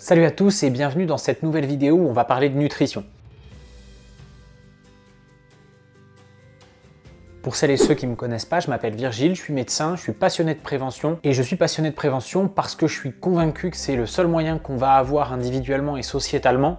Salut à tous et bienvenue dans cette nouvelle vidéo où on va parler de nutrition. Pour celles et ceux qui ne me connaissent pas, je m'appelle Virgile, je suis médecin, je suis passionné de prévention et je suis passionné de prévention parce que je suis convaincu que c'est le seul moyen qu'on va avoir individuellement et sociétalement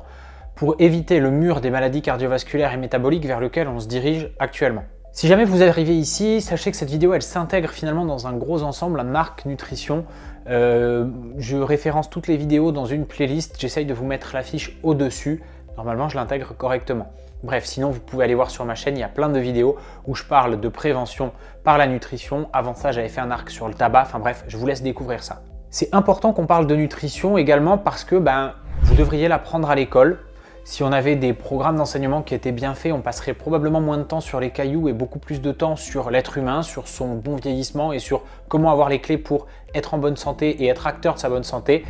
pour éviter le mur des maladies cardiovasculaires et métaboliques vers lequel on se dirige actuellement. Si jamais vous arrivez ici, sachez que cette vidéo elle s'intègre finalement dans un gros ensemble, un arc nutrition. Je référence toutes les vidéos dans une playlist, j'essaye de vous mettre l'affiche au-dessus. Normalement, je l'intègre correctement. Bref, sinon vous pouvez aller voir sur ma chaîne, il y a plein de vidéos où je parle de prévention par la nutrition. Avant ça, j'avais fait un arc sur le tabac, enfin bref, je vous laisse découvrir ça. C'est important qu'on parle de nutrition également parce que vous devriez l'apprendre à l'école. Si on avait des programmes d'enseignement qui étaient bien faits, on passerait probablement moins de temps sur les cailloux et beaucoup plus de temps sur l'être humain, sur son bon vieillissement et sur comment avoir les clés pour être en bonne santé et être acteur de sa bonne santé.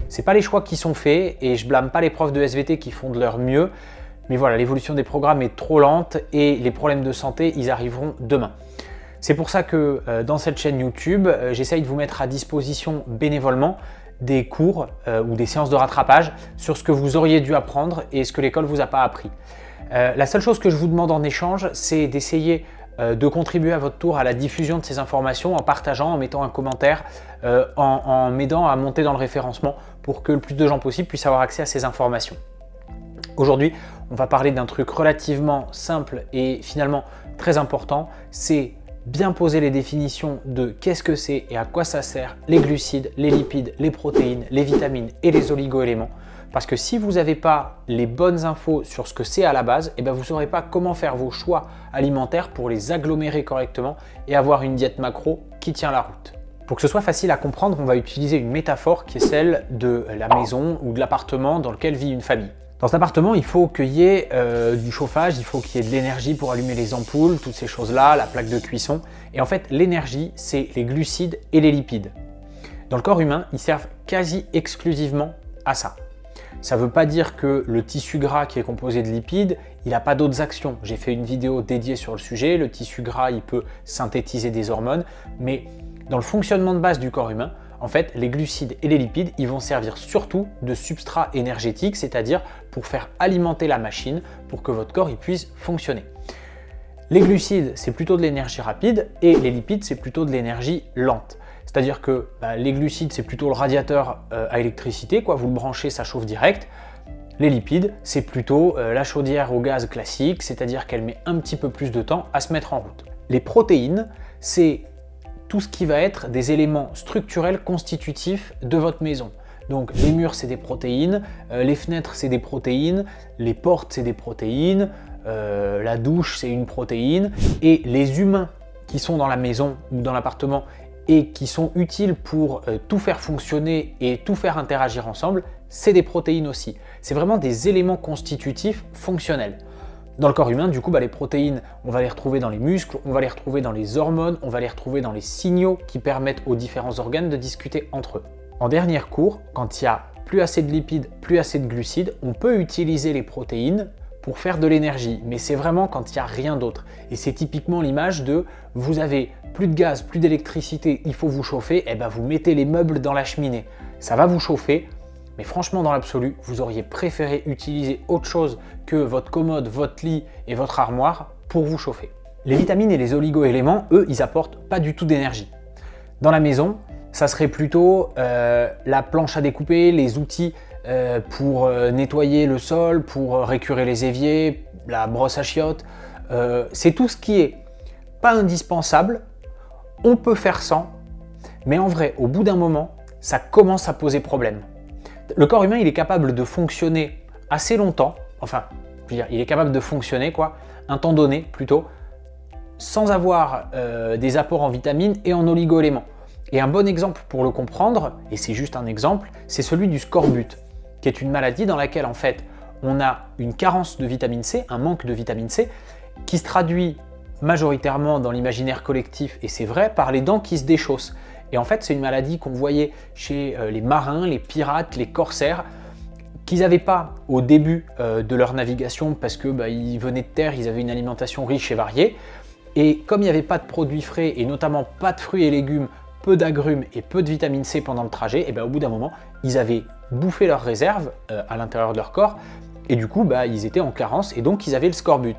C'est pas les choix qui sont faits et je blâme pas les profs de SVT qui font de leur mieux. Mais voilà, l'évolution des programmes est trop lente et les problèmes de santé, ils arriveront demain. C'est pour ça que dans cette chaîne YouTube, j'essaye de vous mettre à disposition bénévolement des cours ou des séances de rattrapage sur ce que vous auriez dû apprendre et ce que l'école vous a pas appris. La seule chose que je vous demande en échange, c'est d'essayer de contribuer à votre tour à la diffusion de ces informations en partageant, en mettant un commentaire, en m'aidant à monter dans le référencement pour que le plus de gens possible puissent avoir accès à ces informations. Aujourd'hui, on va parler d'un truc relativement simple et finalement très important, c'est bien poser les définitions de qu'est-ce que c'est et à quoi ça sert, les glucides, les lipides, les protéines, les vitamines et les oligo-éléments. Parce que si vous n'avez pas les bonnes infos sur ce que c'est à la base, vous ne saurez pas comment faire vos choix alimentaires pour les agglomérer correctement et avoir une diète macro qui tient la route. Pour que ce soit facile à comprendre, on va utiliser une métaphore qui est celle de la maison ou de l'appartement dans lequel vit une famille. Dans cet appartement, il faut qu'il y ait du chauffage, il faut qu'il y ait de l'énergie pour allumer les ampoules, toutes ces choses-là, la plaque de cuisson. Et en fait, l'énergie, c'est les glucides et les lipides. Dans le corps humain, ils servent quasi exclusivement à ça. Ça ne veut pas dire que le tissu gras qui est composé de lipides, il n'a pas d'autres actions. J'ai fait une vidéo dédiée sur le sujet. Le tissu gras, il peut synthétiser des hormones. Mais dans le fonctionnement de base du corps humain, en fait, les glucides et les lipides, ils vont servir surtout de substrat énergétique, c'est-à-dire pour faire alimenter la machine pour que votre corps il puisse fonctionner. Les glucides, c'est plutôt de l'énergie rapide et les lipides, c'est plutôt de l'énergie lente. C'est-à-dire que les glucides, c'est plutôt le radiateur à électricité, quoi. Vous le branchez, ça chauffe direct. Les lipides, c'est plutôt la chaudière au gaz classique, c'est-à-dire qu'elle met un petit peu plus de temps à se mettre en route. Les protéines, c'est tout ce qui va être des éléments structurels constitutifs de votre maison. Donc les murs c'est des protéines, les fenêtres c'est des protéines, les portes c'est des protéines, la douche c'est une protéine et les humains qui sont dans la maison ou dans l'appartement et qui sont utiles pour tout faire fonctionner et tout faire interagir ensemble, c'est des protéines aussi. C'est vraiment des éléments constitutifs fonctionnels. Dans le corps humain, du coup, les protéines, on va les retrouver dans les muscles, on va les retrouver dans les hormones, on va les retrouver dans les signaux qui permettent aux différents organes de discuter entre eux. En dernière cours, quand il y a plus assez de lipides, plus assez de glucides, on peut utiliser les protéines pour faire de l'énergie, mais c'est vraiment quand il n'y a rien d'autre. Et c'est typiquement l'image de vous avez plus de gaz, plus d'électricité, il faut vous chauffer, vous mettez les meubles dans la cheminée. Ça va vous chauffer. Mais franchement, dans l'absolu, vous auriez préféré utiliser autre chose que votre commode, votre lit et votre armoire pour vous chauffer. Les vitamines et les oligo-éléments, eux, ils apportent pas du tout d'énergie. Dans la maison, ça serait plutôt la planche à découper, les outils pour nettoyer le sol, pour récurer les éviers, la brosse à chiottes. C'est tout ce qui est pas indispensable. On peut faire sans, mais en vrai, au bout d'un moment, ça commence à poser problème. Le corps humain, il est capable de fonctionner assez longtemps, enfin, je veux dire, il est capable de fonctionner un temps donné plutôt, sans avoir des apports en vitamines et en oligo-éléments. Et un bon exemple pour le comprendre, et c'est juste un exemple, c'est celui du scorbut, qui est une maladie dans laquelle en fait on a une carence de vitamine C, un manque de vitamine C, qui se traduit majoritairement dans l'imaginaire collectif, et c'est vrai, par les dents qui se déchaussent. Et en fait, c'est une maladie qu'on voyait chez les marins, les pirates, les corsaires, qu'ils n'avaient pas au début de leur navigation parce que ils venaient de terre, ils avaient une alimentation riche et variée. Et comme il n'y avait pas de produits frais et notamment pas de fruits et légumes, peu d'agrumes et peu de vitamine C pendant le trajet, au bout d'un moment, ils avaient bouffer leurs réserves à l'intérieur de leur corps, et du coup, ils étaient en carence, et donc ils avaient le scorbut.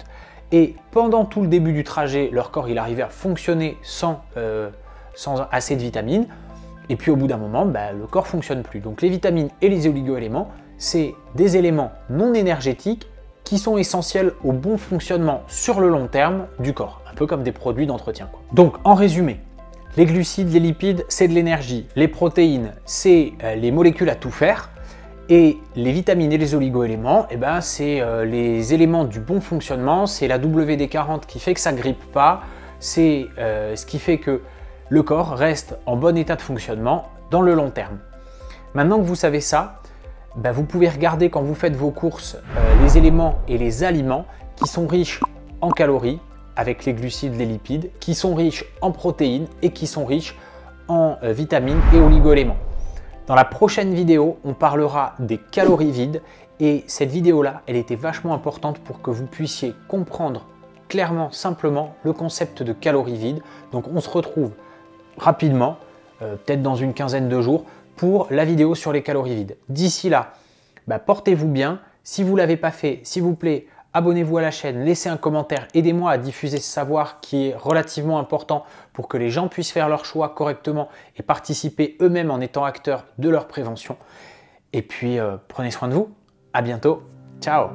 Et pendant tout le début du trajet, leur corps il arrivait à fonctionner sans assez de vitamines, et puis au bout d'un moment, le corps ne fonctionne plus. Donc les vitamines et les oligo-éléments, c'est des éléments non énergétiques qui sont essentiels au bon fonctionnement sur le long terme du corps, un peu comme des produits d'entretien. Donc en résumé, les glucides, les lipides, c'est de l'énergie, les protéines, c'est les molécules à tout faire, et les vitamines et les oligo-éléments, c'est les éléments du bon fonctionnement, c'est la WD-40 qui fait que ça ne grippe pas, c'est ce qui fait que le corps reste en bon état de fonctionnement dans le long terme. Maintenant que vous savez ça, vous pouvez regarder quand vous faites vos courses les éléments et les aliments qui sont riches en calories, avec les glucides, les lipides, qui sont riches en protéines et qui sont riches en vitamines et oligo-éléments. Dans la prochaine vidéo, on parlera des calories vides, et cette vidéo-là, elle était vachement importante pour que vous puissiez comprendre clairement, simplement, le concept de calories vides. Donc on se retrouve rapidement, peut-être dans une quinzaine de jours, pour la vidéo sur les calories vides. D'ici là, portez-vous bien. Si vous ne l'avez pas fait, s'il vous plaît, abonnez-vous à la chaîne, laissez un commentaire, aidez-moi à diffuser ce savoir qui est relativement important pour que les gens puissent faire leur choix correctement et participer eux-mêmes en étant acteurs de leur prévention. Et puis, prenez soin de vous. À bientôt. Ciao.